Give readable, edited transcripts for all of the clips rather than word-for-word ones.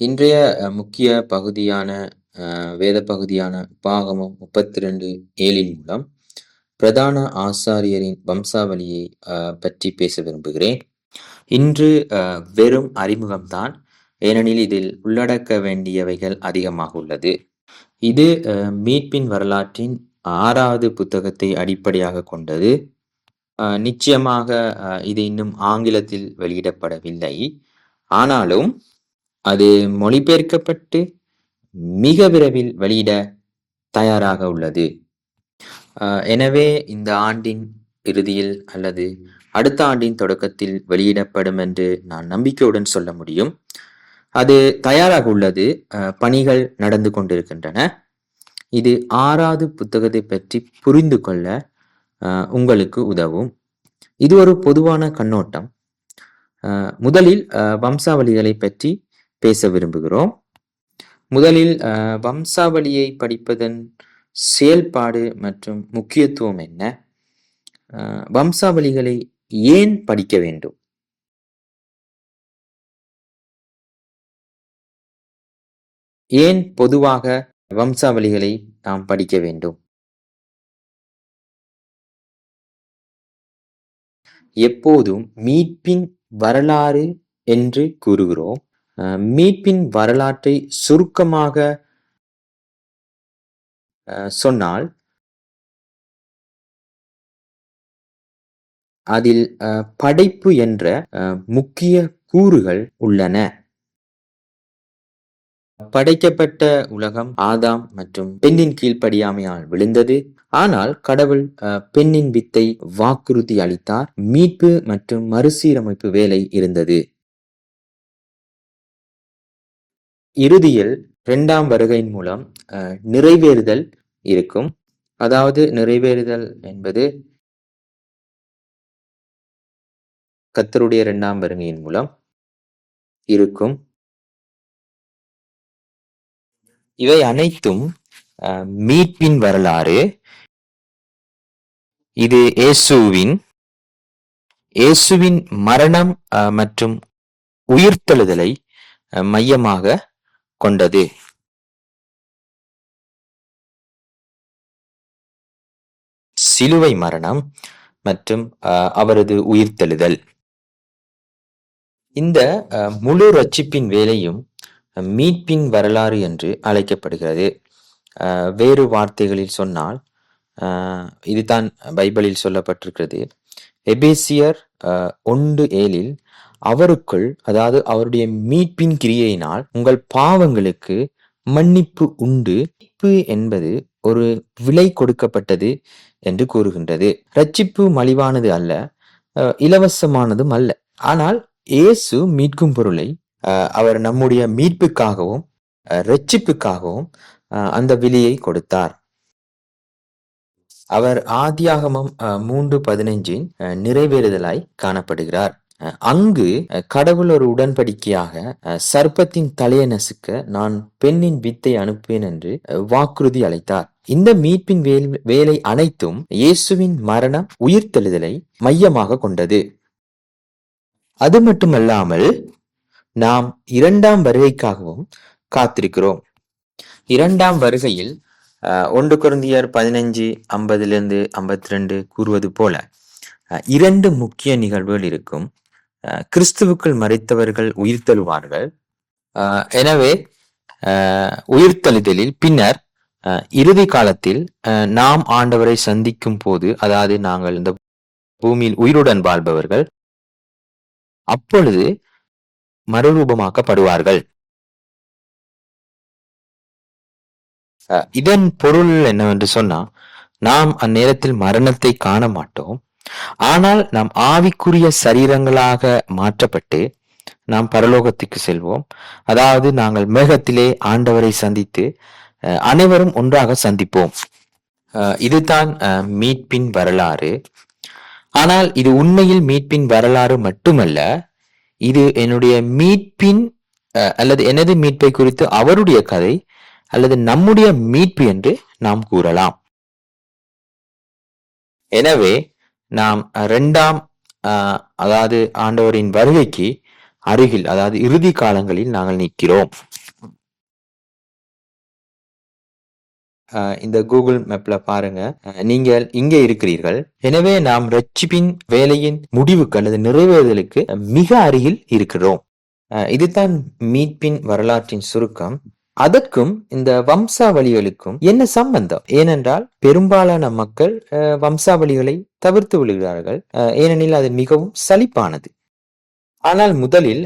இன்றைய முக்கிய பகுதியான வேத பகுதியான உபாகமம் 32:7 மூலம் பிரதான ஆசாரியரின் வம்சாவளியை பற்றி பேச விரும்புகிறேன். இன்று வெறும் அறிமுகம்தான், ஏனெனில் இதில் உள்ளடக்க வேண்டியவைகள் அதிகமாக உள்ளது. இது மீட்பின் வரலாற்றின் 6வது புத்தகத்தை அடிப்படையாக கொண்டது. நிச்சயமாக இது இன்னும் ஆங்கிலத்தில் வெளியிடப்படவில்லை. ஆனாலும் அது மொழிபெயர்க்கப்பட்டு மிக விரைவில் வெளியிட தயாராக உள்ளது. எனவே இந்த ஆண்டின் இறுதியில் அல்லது அடுத்த ஆண்டின் தொடக்கத்தில் வெளியிடப்படும் என்று நான் நம்பிக்கையுடன் சொல்ல முடியும். அது தயாராக உள்ளது. பணிகள் நடந்து கொண்டிருக்கின்றன. இது 6வது புத்தகத்தை பற்றி புரிந்து கொள்ள உங்களுக்கு உதவும். இது ஒரு பொதுவான கண்ணோட்டம். முதலில் வம்சாவளிகளை பற்றி பேச விரும்புகிறோம். முதலில் வம்சாவளியை படிப்பதன் செயல்பாடு மற்றும் முக்கியத்துவம் என்ன? வம்சாவளிகளை ஏன் படிக்க வேண்டும்? ஏன் பொதுவாக வம்சாவளிகளை நாம் படிக்க வேண்டும்? எப்போதும் மீட்பின் வரலாறு என்று கூறுகிறோம். மீட்பின் வரலாற்றை சுருக்கமாக சொன்னால் அதில் படைப்பு என்ற முக்கிய கூறுகள் உள்ளன. படைக்கப்பட்ட உலகம் ஆதாம் மற்றும் பெண்ணின் கீழ்ப்படியாமையால் விழுந்தது. ஆனால் கடவுள் பெண்ணின் வித்தை வாக்குறுதி அளித்தார். மீட்பு மற்றும் மறுசீரமைப்பு வேலை இருந்தது. இறுதியில் 2ஆம் வருகையின் மூலம் நிறைவேறுதல் இருக்கும். அதாவது நிறைவேறுதல் என்பது கர்த்தருடைய 2ஆம் வருகையின் மூலம் இருக்கும். இவை அனைத்தும் மீட்பின் வரலாறு. இது இயேசுவின் மரணம் மற்றும் உயிர்த்தெழுதலை மையமாக கொண்டது. சிலுவை மரணம் மற்றும் அவரது உயிர்த்தெழுதல். இந்த முழு ரட்சிப்பின் வேலையும் மீட்பின் வரலாறு என்று அழைக்கப்படுகிறது. வேறு வார்த்தைகளில் சொன்னால் இதுதான் பைபிளில் சொல்லப்பட்டிருக்கிறது. எபேசியர் 1:7 அவருக்குள், அதாவது அவருடைய மீட்பின் கிரியையினால் உங்கள் பாவங்களுக்கு மன்னிப்பு உண்டு. மீட்பு என்பது ஒரு விலை கொடுக்கப்பட்டது என்று கூறுகின்றது. ரட்சிப்பு மலிவானது அல்ல, இலவசமானதும் அல்ல. ஆனால் இயேசு மீட்கும் பொருளை அவர் நம்முடைய மீட்புக்காகவும் ரட்சிப்புக்காகவும் அந்த விலையை கொடுத்தார். அவர் ஆதியாகமம் 3:15 நிறைவேறுதலாய் காணப்படுகிறார். அங்கு கடவுள் ஒரு உடன்படிக்கையாக சர்ப்பத்தின் தலையை நசுக்க நான் பெண்ணின் வித்தை அனுப்புவேன் என்று வாக்குறுதி அளித்தார். இந்த மீட்பின் வேலை அனைத்தும் இயேசுவின் மரணம் உயிர்த்தெழுதலை மையமாக கொண்டது. அது மட்டுமல்லாமல் நாம் 2ஆம் வருகைக்காகவும் காத்திருக்கிறோம். 2ஆம் வருகையில் 1 கொரிந்தியர் 15:50-52 கூறுவது போல 2 முக்கிய நிகழ்வுகள் இருக்கும். கிறிஸ்துவுக்குள் மரித்தவர்கள் உயிர்த்தெழுவார்கள். எனவே உயிர்த்தெழுதலில் பின்னர் இறுதி காலத்தில் நாம் ஆண்டவரை சந்திக்கும் போது, அதாவது நாங்கள் இந்த பூமியில் உயிருடன் வாழ்பவர்கள் அப்பொழுது மறுரூபமாக்கப்படுவார்கள். இதன் பொருள் என்னவென்று சொன்னால், நாம் அந்நேரத்தில் மரணத்தை காண மாட்டோம். ஆனால் நாம் ஆவிக்குரிய சரீரங்களாக மாற்றப்பட்டு நாம் பரலோகத்துக்கு செல்வோம். அதாவது நாங்கள் மேகத்திலே ஆண்டவரை சந்தித்து அனைவரும் ஒன்றாக சந்திப்போம். இதுதான் மீட்பின் வரலாறு. ஆனால் இது உண்மையில் மீட்பின் வரலாறு மட்டுமல்ல, இது என்னுடைய மீட்பின் அல்லது எனது மீட்பை குறித்து அவருடைய கதை அல்லது நம்முடைய மீட்பு என்று நாம் கூறலாம். எனவே நாம் 2ஆம் அதாவது ஆண்டவரின் வருகைக்கு அருகில், அதாவது இறுதி காலங்களில் நாங்கள் நிற்கிறோம். இந்த கூகுள் மேப்ல பாருங்க, நீங்கள் இங்கே இருக்கிறீர்கள். எனவே நாம் ரட்சிப்பின் வேலையின் முடிவுக்கு அல்லது நிறைவேறுதலுக்கு மிக அருகில் இருக்கிறோம். இதுதான் மீட்பின் வரலாற்றின் சுருக்கம். அதற்கும் இந்த வம்சாவளிகளுக்கும் என்ன சம்பந்தம்? ஏனென்றால் பெரும்பாலான மக்கள் வம்சாவளிகளை தவிர்த்து விடுகிறார்கள், ஏனெனில் அது மிகவும் சலிப்பானது. ஆனால் முதலில்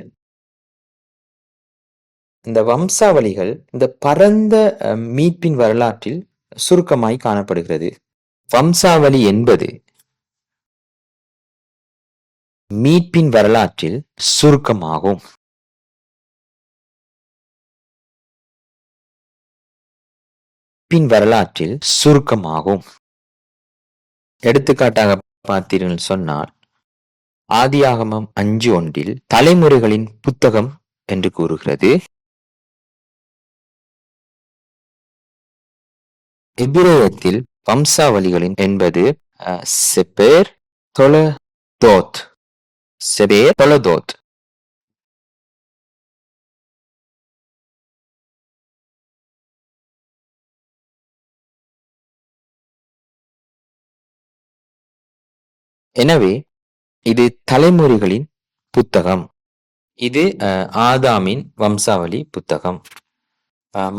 இந்த வம்சாவளிகள் இந்த பரந்த மீட்பின் வரலாற்றில் சுருக்கமாய் காணப்படுகிறது. வம்சாவளி என்பது மீட்பின் வரலாற்றில் சுருக்கமாகும். வரலாற்றில் சுருக்கமாகும். எடுத்துக்காட்டாக பார்த்தீர்கள் சொன்னால், ஆதியாகமம் 5:1 தலைமுறைகளின் புத்தகம் என்று கூறுகிறது. எபிரேயத்தில் வம்சாவளிகளின் என்பது செபேர் தொலதோத். செபேர் தொலதோத். எனவே இது தலைமுறைகளின் புத்தகம். இது ஆதாமின் வம்சாவளி புத்தகம்.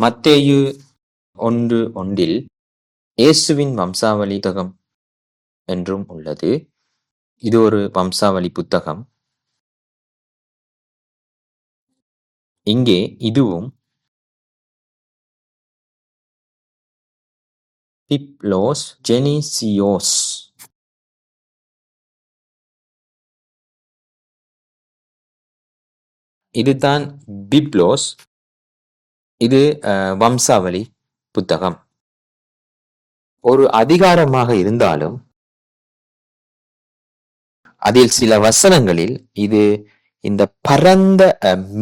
மத்தேயு 1:1 இயேசுவின் வம்சாவளி புத்தகம் என்றும் உள்ளது. இது ஒரு வம்சாவளி புத்தகம். இங்கே இதுவும் பிப்லோஸ் ஜெனிசியோஸ். இதுதான் பிப்லோஸ். இது வம்சாவளி புத்தகம். ஒரு அதிகாரமாக இருந்தாலும் அதில் சில வசனங்களில் இது இந்த பரந்த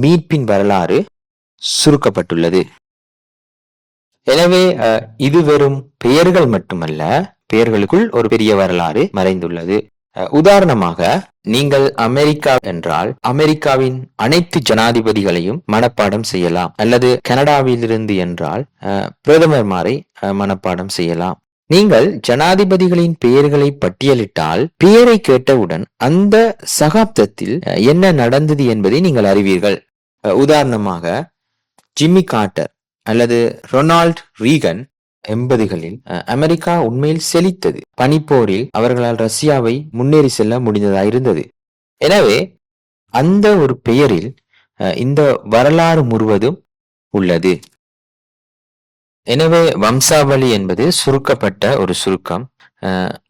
மீட்பின் வரலாறு சுருக்கப்பட்டுள்ளது. எனவே இது வெறும் பெயர்கள் மட்டுமல்ல, பெயர்களுக்குள் ஒரு பெரிய வரலாறு மறைந்துள்ளது. உதாரணமாக, நீங்கள் அமெரிக்கா என்றால் அமெரிக்காவின் அனைத்து ஜனாதிபதிகளையும் மனப்பாடம் செய்யலாம். அல்லது கனடாவிலிருந்து என்றால் பிரதமர்மாரை மனப்பாடம் செய்யலாம். நீங்கள் ஜனாதிபதிகளின் பெயர்களை பட்டியலிட்டால் பெயரை கேட்டவுடன் அந்த சகாப்தத்தில் என்ன நடந்தது என்பதை நீங்கள் அறிவீர்கள். உதாரணமாக, ஜிம்மி கார்ட்டர் அல்லது ரொனால்ட் ரீகன் 80களில் அமெரிக்கா உண்மையில் செழித்தது. பனிப்போரில் அவர்களால் ரஷ்யாவை முன்னேறி செல்ல முடிந்ததாயிருந்தது. எனவே அந்த ஒரு பெயரில் இந்த வரலாறு முழுவதும் உள்ளது. எனவே வம்சாவளி என்பது சுருக்கப்பட்ட ஒரு சுருக்கம்.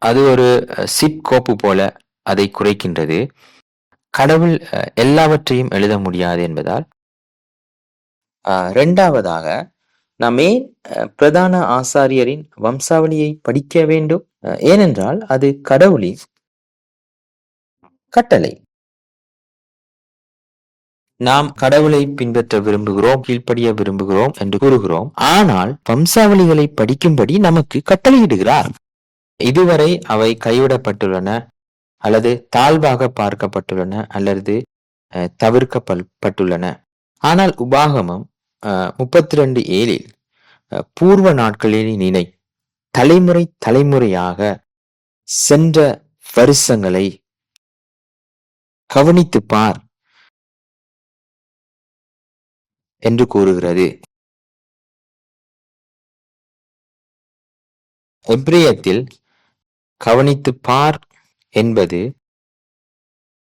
அது ஒரு சிப் கோப்பு போல அதை குறைக்கின்றது. கடவுள் எல்லாவற்றையும் எழுத முடியாது என்பதால். இரண்டாவதாக, நாம் ஏன் பிரதான ஆசாரியரின் வம்சாவளியை படிக்க வேண்டும்? ஏனென்றால் அது கடவுளின் கட்டளை. நாம் கடவுளை பின்பற்ற விரும்புகிறோம், கீழ்ப்படிய விரும்புகிறோம் என்று கூறுகிறோம். ஆனால் வம்சாவளிகளை படிக்கும்படி நமக்கு கட்டளையிடுகிறார். இதுவரை அவை கைவிடப்பட்டுள்ளன, அல்லது தாழ்வாக பார்க்கப்பட்டுள்ளன, அல்லது தவிர்க்கப்பட்டுள்ளன. ஆனால் உபாகமம் 32:7 பூர்வ நாட்களில் நினை, தலைமுறை தலைமுறையாக சென்ற வருஷங்களை கவனித்து பார் என்று கூறுகிறது. எபிரேயத்தில் கவனித்து பார் என்பது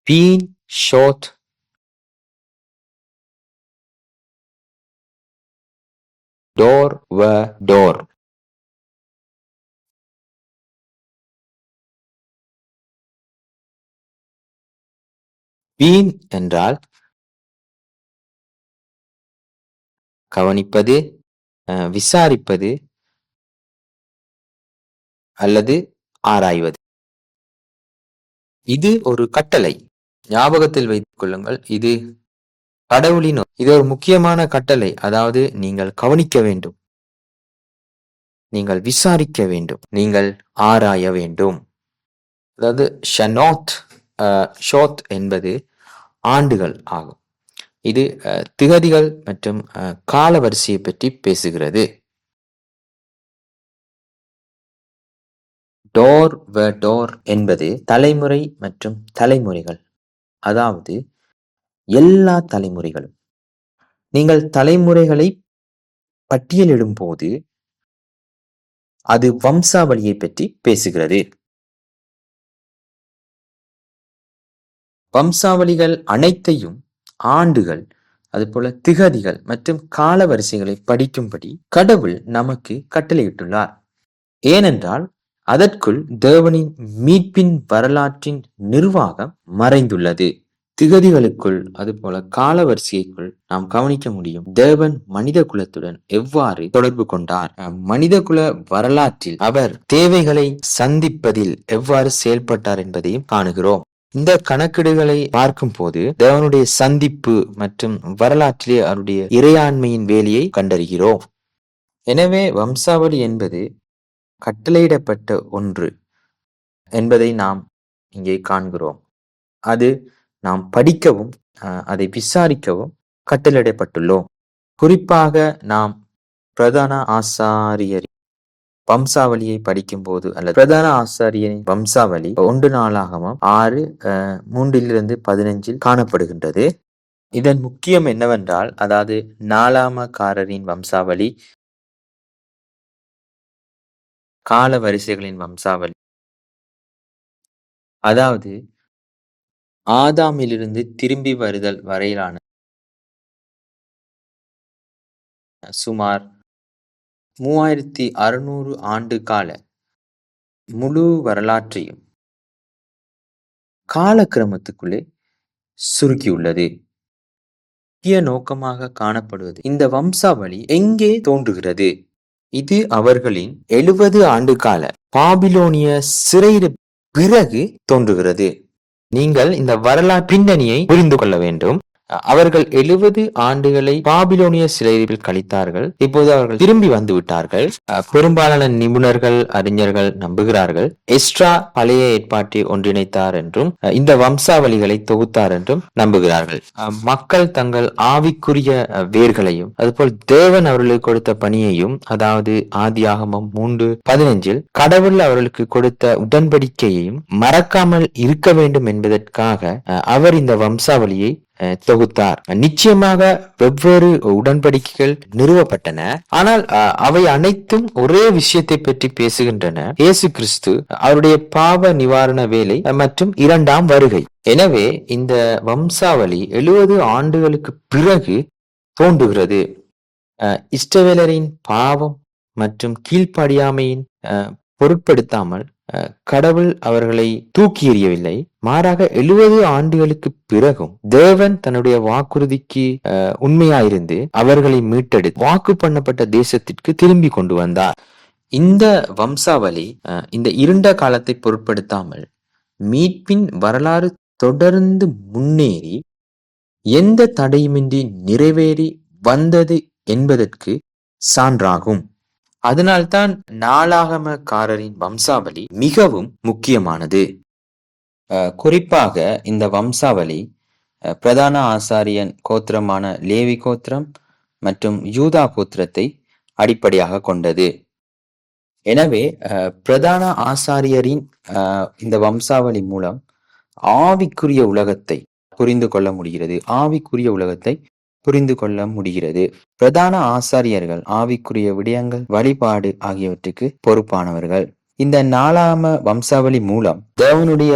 பீன் ஷோத் டோர் வ டோர். பீன் என்றால் கவனிப்பது, விசாரிப்பது அல்லது ஆராய்வது. இது ஒரு கட்டளை. ஞாபகத்தில் வைத்துக் கொள்ளுங்கள், இது கடவுளின் இது ஒரு முக்கியமான கட்டளை. அதாவது நீங்கள் கவனிக்க வேண்டும், நீங்கள் விசாரிக்க வேண்டும், நீங்கள் ஆராய வேண்டும். அதாவது ஷனோத் ஷோத் என்பது ஆண்டுகள் ஆகும். இது திகதிகள் மற்றும் காலவரிசையை பற்றி பேசுகிறது. டோர் வ டோர் என்பது தலைமுறை மற்றும் தலைமுறைகள், அதாவது எல்லா தலைமுறைகளும். நீங்கள் தலைமுறைகளை பட்டியலிடும்போது அது வம்சாவளியை பற்றி பேசுகிறது. வம்சாவளிகள் அனைத்தையும் ஆண்டுகள், அதுபோல திகதிகள் மற்றும் காலவரிசைகளை படிக்கும்படி கடவுள் நமக்கு கட்டளையிட்டுள்ளார். ஏனென்றால் அதற்குள் தேவனின் மீட்பின் வரலாற்றின் நிர்வாகம் மறைந்துள்ளது. திகதிகளுக்குள், அதுபோல காலவரிசைக்குள் நாம் கவனிக்க முடியும் தேவன் மனித குலத்துடன் எவ்வாறு தொடர்பு கொண்டார், மனித குல வரலாற்றில் அவர் தேவைகளை சந்திப்பதில் எவ்வாறு செயல்பட்டார் என்பதையும் காணுகிறோம். இந்த கணக்கீடுகளை பார்க்கும் போது தேவனுடைய சந்திப்பு மற்றும் வரலாற்றிலே அவருடைய இறையாண்மையின் வேலையை கண்டறிகிறோம். எனவே வம்சாவளி என்பது கட்டளையிடப்பட்ட ஒன்று என்பதை நாம் இங்கே காண்கிறோம். அது நாம் படிக்கவும் அதை விசாரிக்கவும் கட்டளையிடப்பட்டுள்ளோம். குறிப்பாக நாம் பிரதான ஆசாரியர் வம்சாவளியை படிக்கும் போது அல்லது பிரதான ஆசாரியரின் வம்சாவளி 1 நாளாகமம் 6:3-15 காணப்படுகின்றது. இதன் முக்கியம் என்னவென்றால், அதாவது நாளாமக்காரரின் வம்சாவளி, கால வரிசைகளின் வம்சாவளி, அதாவது ஆதாமிலிருந்து திரும்பி வருதல் வரையிலான சுமார் 3600 ஆண்டு கால முழு வரலாற்றையும் காலக்கிரமத்துக்குள்ளே சுருக்கியுள்ளது. முக்கிய நோக்கமாக காணப்படுவது இந்த வம்சாவளி எங்கே தோன்றுகிறது? இது அவர்களின் 70 ஆண்டு கால பாபிலோனிய சிறையிட பிறகு தோன்றுகிறது. நீங்கள் இந்த வரலாற்று பின்னணியை புரிந்து கொள்ள வேண்டும். அவர்கள் 70 ஆண்டுகளை பாபிலோனிய சிறையில் கழித்தார்கள். இப்போது அவர்கள் திரும்பி வந்து விட்டார்கள். பெரும்பாலான நிபுணர்கள், அறிஞர்கள் நம்புகிறார்கள் எஸ்ட்ரா பழைய ஏற்பாட்டை ஒன்றிணைத்தார் என்றும் இந்த வம்சாவளிகளை தொகுத்தார் என்றும் நம்புகிறார்கள். மக்கள் தங்கள் ஆவிக்குரிய வேர்களையும் அதுபோல் தேவன் அவர்களுக்கு கொடுத்த பணியையும், அதாவது ஆதியாகமம் 3:15 கடவுள் அவர்களுக்கு கொடுத்த உடன்படிக்கையையும் மறக்காமல் இருக்க வேண்டும் என்பதற்காக அவர் இந்த வம்சாவளியை தொகுத்தார். நிச்சயமாக வெவ்வேறு உடன்படிக்கைகள் நிறுவப்பட்டன, ஆனால் அவை அனைத்தும் ஒரே விஷயத்தை பற்றி பேசுகின்றன: இயேசு கிறிஸ்து, அவருடைய பாவ நிவாரண வேலை மற்றும் 2ஆம் வருகை. எனவே இந்த வம்சாவளி 70 ஆண்டுகளுக்கு பிறகு தோன்றுகிறது. இஸ்ரவேலரின் பாவம் மற்றும் கீழ்ப்படியாமையின் பொருட்படுத்தாமல் கடவுள் அவர்களை தூக்கி எறியவில்லை. மாறாக 70 ஆண்டுகளுக்கு பிறகும் தேவன் தன்னுடைய வாக்குறுதிக்கு உண்மையாயிருந்து அவர்களை மீட்டெடுத்து வாக்கு பண்ணப்பட்ட தேசத்திற்கு திரும்பி கொண்டு வந்தார். இந்த வம்சாவளி இந்த இருண்ட காலத்தை பொருட்படுத்தாமல் மீட்பின் வரலாறு தொடர்ந்து முன்னேறி எந்த தடையுமின்றி நிறைவேறி வந்தது என்பதற்கு சான்றாகும். அதனால்தான் நாளாகமக்காரரின் வம்சாவளி மிகவும் முக்கியமானது. குறிப்பாக இந்த வம்சாவளி பிரதான ஆசாரியன் கோத்திரமான லேவி கோத்திரம் மற்றும் யூதா கோத்திரத்தை அடிப்படையாக கொண்டது. எனவே பிரதான ஆசாரியரின் இந்த வம்சாவளி மூலம் ஆவிக்குரிய உலகத்தை புரிந்து கொள்ள முடிகிறது. ஆவிக்குரிய உலகத்தை புரிந்து கொள்ள முடிகிறது. பிரதான ஆசாரியர்கள் ஆவிக்குரிய விடயங்கள், வழிபாடு ஆகியவற்றுக்கு பொறுப்பானவர்கள். இந்த நாளாம வம்சாவளி மூலம் தேவனுடைய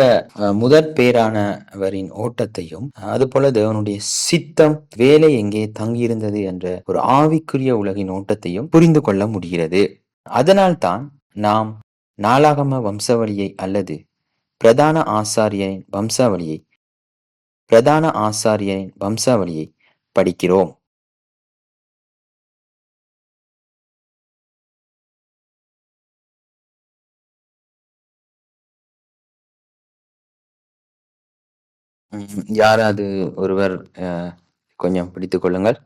முதற் பேரானவரின் ஓட்டத்தையும், அதுபோல தேவனுடைய சித்தம், வேலை எங்கே தங்கியிருந்தது என்ற ஒரு ஆவிக்குரிய உலகின் ஓட்டத்தையும் புரிந்து கொள்ள முடிகிறது. அதனால்தான் நாம் நாளாகம வம்சாவளியை அல்லது பிரதான ஆசாரியரின் வம்சாவளியை படிக்கிறோம். யாராவது ஒருவர் கொஞ்சம் பிடித்துக் கொள்ளுங்கள்.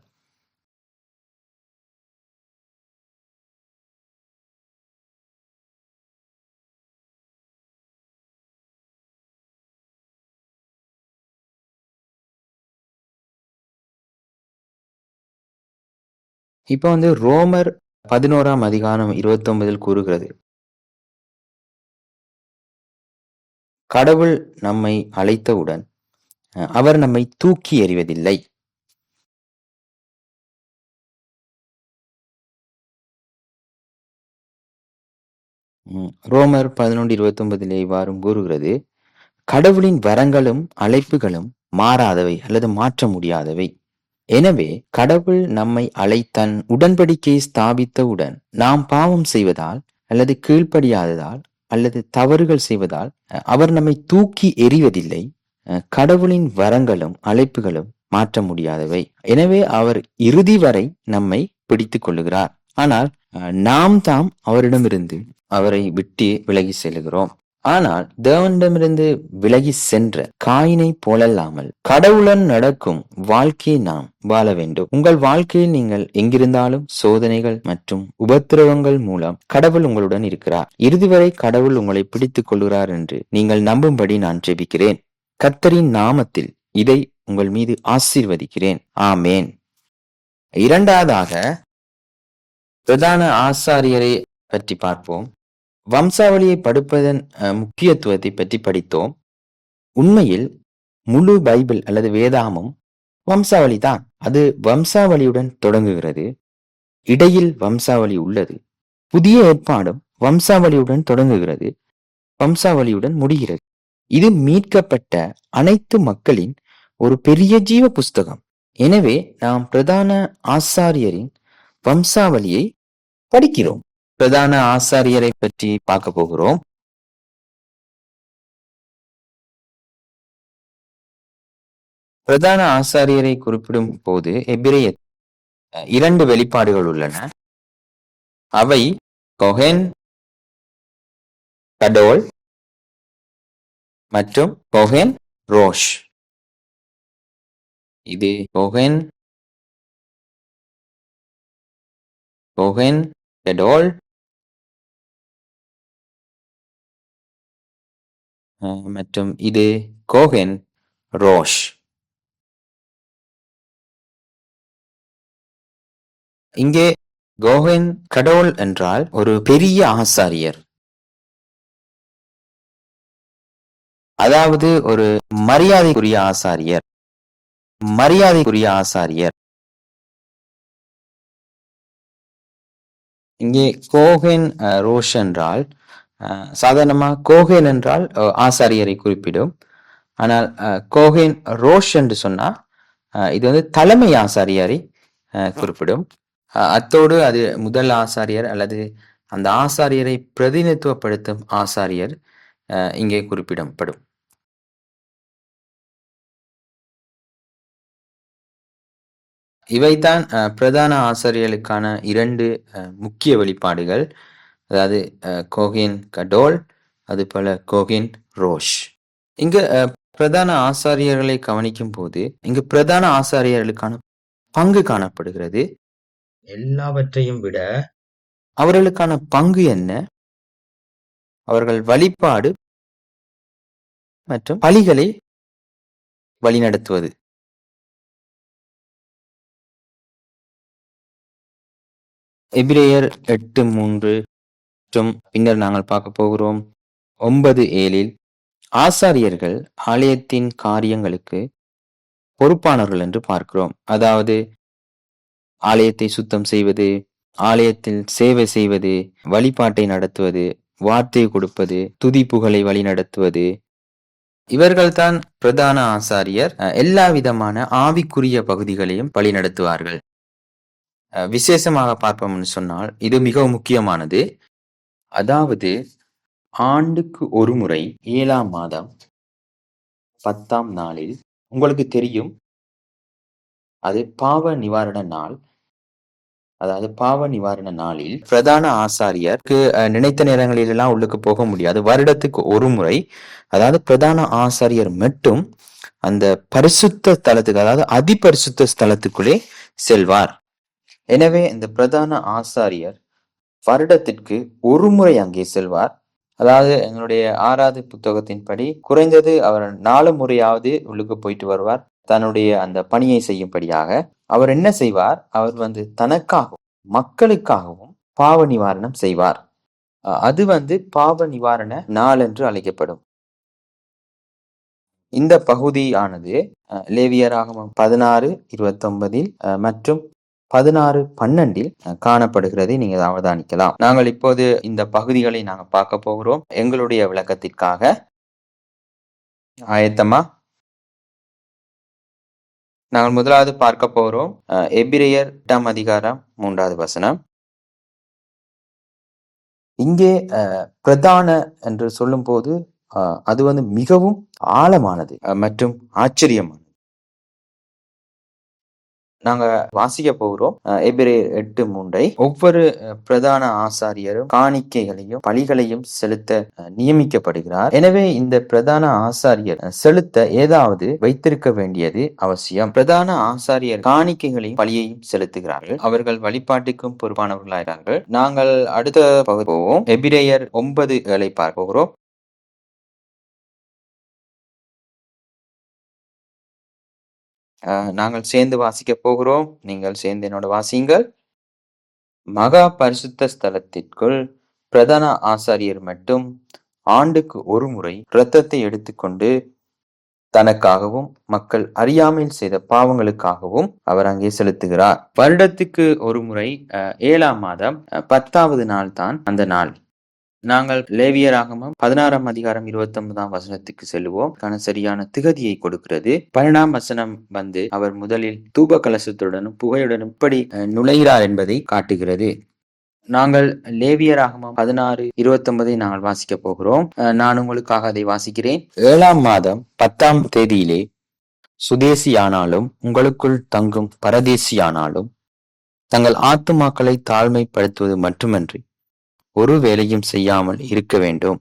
இப்ப ரோமர் 11ஆம் அதிகாரம் 29 கூறுகிறது, கடவுள் நம்மை அழைத்தவுடன் அவர் நம்மை தூக்கி எறிவதில்லை. ரோமர் 11:29 இவ்வாறும் கூறுகிறது, கடவுளின் வரங்களும் அழைப்புகளும் மாறாதவை அல்லது மாற்ற முடியாதவை. எனவே கடவுள் நம்மை தன் உடன்படிக்கையை ஸ்தாபித்தவுடன் நாம் பாவம் செய்வதால் அல்லது கீழ்ப்படியாததால் அல்லது தவறுகள் செய்வதால் அவர் நம்மை தூக்கி எறிவதில்லை. கடவுளின் வரங்களும் அழைப்புகளும் மாற்ற முடியாதவை. எனவே அவர் இறுதி வரை நம்மை பிடித்துக் கொள்ளுகிறார். ஆனால் நாம் தாம் அவரிடமிருந்து அவரை விட்டு விலகி செல்கிறோம். ஆனால் தேவனிடமிருந்து விலகி சென்ற காயினை போலல்லாமல் கடவுளுடன் நடக்கும் வாழ்க்கையை நாம் வாழ வேண்டும். உங்கள் வாழ்க்கையில் நீங்கள் எங்கிருந்தாலும் சோதனைகள் மற்றும் உபத்திரவங்கள் மூலம் கடவுள் உங்களுடன் இருக்கிறார். இறுதி வரை கடவுள் உங்களை பிடித்துக் கொள்கிறார் என்று நீங்கள் நம்பும்படி நான் ஜெபிக்கிறேன். கர்த்தரின் நாமத்தில் இதை உங்கள் மீது ஆசீர்வதிக்கிறேன். ஆமேன். இரண்டாவதாக பிரதான ஆசாரியரை பற்றி பார்ப்போம். வம்சாவளியை படிப்பதன் முக்கியத்துவத்தை பற்றி படித்தோம். உண்மையில் முழு பைபிள் அல்லது வேதாகமும் வம்சாவளி தான். அது வம்சாவளியுடன் தொடங்குகிறது, இடையில் வம்சாவளி உள்ளது. புதிய ஏற்பாடும் வம்சாவளியுடன் தொடங்குகிறது, வம்சாவளியுடன் முடிகிறது. இது மீட்கப்பட்ட அனைத்து மக்களின் ஒரு பெரிய ஜீவ புஸ்தகம். எனவே நாம் பிரதான ஆசாரியரின் வம்சாவளியை படிக்கிறோம். பிரதான ஆசாரியரை பற்றி பார்க்க போகிறோம். பிரதான ஆசாரியரை குறிப்பிடும் போது எபிரேய 2 வெளிப்பாடுகள் உள்ளன. அவை கொஹென் கடோல் மற்றும் கொஹென் ரோஷ். இது கொஹென் கடோல் மற்றும் இது கோஹென் ரோஷ். இங்கே கோஹென் கடோல் என்றால் ஒரு பெரிய ஆசாரியர், அதாவது ஒரு மரியாதைக்குரிய ஆசாரியர். இங்கே கோஹென் ரோஷ் என்றால் சாதாரணமா கோஹென் என்றால் ஆசாரியரை குறிப்பிடும். ஆனால் கோஹென் ரோஷ் என்று சொன்னா இது தலைமை ஆசாரியரை குறிப்பிடும். அத்தோடு அது முதல் ஆசாரியர் அல்லது அந்த ஆசாரியரை பிரதிநிதித்துவப்படுத்தும் ஆசாரியர் இங்கே குறிப்பிடப்படும். இவைதான் பிரதான ஆசாரியர்களுக்கான 2 முக்கிய வெளிப்பாடுகள், அதாவது கோஹென் கடோல், அது போல கோஹென் ரோஷ். இங்கு பிரதான ஆசாரியர்களை கவனிக்கும் போது இங்கு பிரதான ஆசாரியர்களுக்கான பங்கு காணப்படுகிறது. எல்லாவற்றையும் விட அவர்களுக்கான பங்கு என்ன? அவர்கள் வழிபாடு மற்றும் பலிகளை வழிநடத்துவது. எபிரேயர் 8:3 மற்றும் பின்னர் நாங்கள் பார்க்க போகிறோம் 9:7 ஆசாரியர்கள் ஆலயத்தின் காரியங்களுக்கு பொறுப்பானவர்கள் என்று பார்க்கிறோம். அதாவது ஆலயத்தை சுத்தம் செய்வது, ஆலயத்தில் சேவை செய்வது, வழிபாட்டை நடத்துவது, வார்த்தை கொடுப்பது, துதிப்புகளை வழி நடத்துவது. இவர்கள்தான் பிரதான ஆசாரியர். எல்லா விதமான ஆவிக்குரிய பகுதிகளையும் வழி நடத்துவார்கள். விசேஷமாக பார்ப்போம்னு சொன்னால் இது மிகவும் முக்கியமானது. அதாவது ஆண்டுக்கு ஒரு முறை 7ஆம் மாதம் 10ஆம் நாளில், உங்களுக்கு தெரியும் அது பாவ நிவாரண நாள். அதாவது பாவ நிவாரண நாளில் பிரதான ஆசாரியருக்கு நினைத்த நேரங்களில் எல்லாம் உள்ளுக்கு போக முடியாது. வருடத்துக்கு ஒரு முறை, அதாவது பிரதான ஆசாரியர் மட்டும் அந்த பரிசுத்த ஸ்தலத்துக்கு, அதாவது அதிபரிசுத்த ஸ்தலத்துக்குள்ளே செல்வார். எனவே இந்த பிரதான ஆசாரியர் வருடத்திற்கு ஒரு முறை அங்கே செல்வார். அதாவது எங்களுடைய 6வது புத்தகத்தின்படி குறைந்தது அவர் 4 முறையாவது உள்ளுக்கு போயிட்டு வருவார், தன்னுடைய அந்த பணியை செய்யும்படியாக. அவர் என்ன செய்வார்? அவர் தனக்காக மக்களுக்காகவும் பாவ நிவாரணம் செய்வார். அது பாவ நிவாரண நாள் என்று அழைக்கப்படும். இந்த பகுதியானது லேவியராகமம் 16:29 மற்றும் 16:12 காணப்படுகிறதை நீங்க அவதானிக்கலாம். நாங்கள் இப்போது இந்த பகுதிகளை பார்க்க போகிறோம். எங்களுடைய விளக்கத்திற்காக ஆயத்தமா? நாங்கள் முதலாவது பார்க்க போகிறோம் எபிரேயர் 8ஆம் அதிகாரம் 3வது வசனம். இங்கே பிரதான என்று சொல்லும்போது அது மிகவும் ஆழமானது மற்றும் ஆச்சரியமானது. நாங்க வாசிக்க போகிறோம் எபிரேயர் 8:3. ஒவ்வொரு பிரதான ஆசாரியரும் காணிக்கைகளையும் பலிகளையும் செலுத்த நியமிக்கப்படுகிறார். எனவே இந்த பிரதான ஆசாரியர் செலுத்த ஏதாவது வைத்திருக்க வேண்டியது அவசியம். பிரதான ஆசாரியர் காணிக்கைகளையும் பலியையும் செலுத்துகிறார்கள். அவர்கள் வழிபாட்டுக்கும் பொறுப்பானவர்களாகிறார்கள். நாங்கள் அடுத்த பகுதி போவோம். எபிரேயர் 9:7 பார்க்க போகிறோம். நாங்கள் சேர்ந்து வாசிக்க போகிறோம். நீங்கள் சேர்ந்து என்னோட வாசியுங்கள். மகா பரிசுத்த ஸ்தலத்திற்குள் பிரதான ஆசாரியர் மட்டும் ஆண்டுக்கு ஒரு முறை இரத்தத்தை எடுத்துக்கொண்டு தனக்காகவும் மக்கள் அறியாமையில் செய்த பாவங்களுக்காகவும் அவர் அங்கே செலுத்துகிறார். வருடத்துக்கு ஒரு முறை 7ஆம் மாதம் 10வது நாள் தான் அந்த நாள். நாங்கள் லேவியராகமம் 16ஆம் அதிகாரம் 29ஆம் வசனத்துக்கு செல்வோம். சரியான திகதியை கொடுக்கிறது. 12ஆம் வசனம் அவர் முதலில் தூப கலசத்துடனும் புகையுடனும் இப்படி நுழைகிறார் என்பதை காட்டுகிறது. நாங்கள் லேவியராகமம் 16:29 நாங்கள் வாசிக்க போகிறோம். நான் உங்களுக்காக அதை வாசிக்கிறேன். 7ஆம் மாதம் 10ஆம் தேதியிலே சுதேசியானாலும் உங்களுக்குள் தங்கும் பரதேசியானாலும் தங்கள் ஆத்துமாக்களை தாழ்மைப்படுத்துவது மட்டுமன்றி ஒரு வேலையும் செய்யாமல் இருக்க வேண்டும்.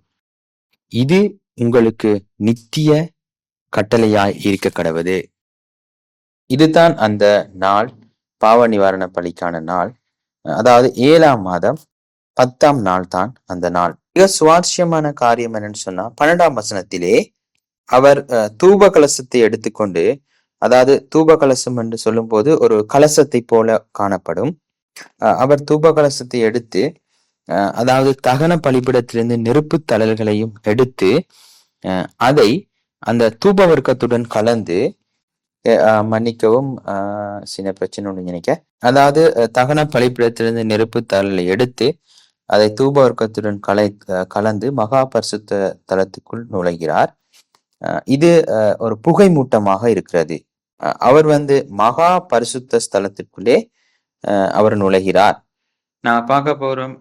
இது உங்களுக்கு நித்திய கட்டளையாய் இருக்க கடவுது. இதுதான் அந்த நாள், பாவ நிவாரண பலிக்கான நாள். அதாவது 7ஆம் மாதம் 10ஆம் நாள் தான் அந்த நாள். மிக சுவாரஸ்யமான காரியம் என்னன்னு சொன்னா 12ஆம் வசனத்திலே அவர் தூப கலசத்தை எடுத்துக்கொண்டு, அதாவது தூப கலசம் என்று சொல்லும் போது ஒரு கலசத்தை போல காணப்படும். அவர் தூப கலசத்தை எடுத்து அதாவது தகன பலிபிடத்திலிருந்து நெருப்பு தழல்களையும் எடுத்து அதை அந்த தூப வர்க்கத்துடன் கலந்து, மன்னிக்கவும் சின்ன பிரச்சனை ஒன்று நினைக்க, அதாவது தகன பலிபிடத்திலிருந்து நெருப்பு தழலை எடுத்து அதை தூப வர்க்கத்துடன் கலந்து மகா பரிசுத்த தலத்துக்குள் நுழைகிறார். இது ஒரு புகை மூட்டமாக இருக்கிறது. அவர் மகா பரிசுத்த ஸ்தலத்திற்குள்ளே அவர் நுழைகிறார். நான் பார்க்க போறோம்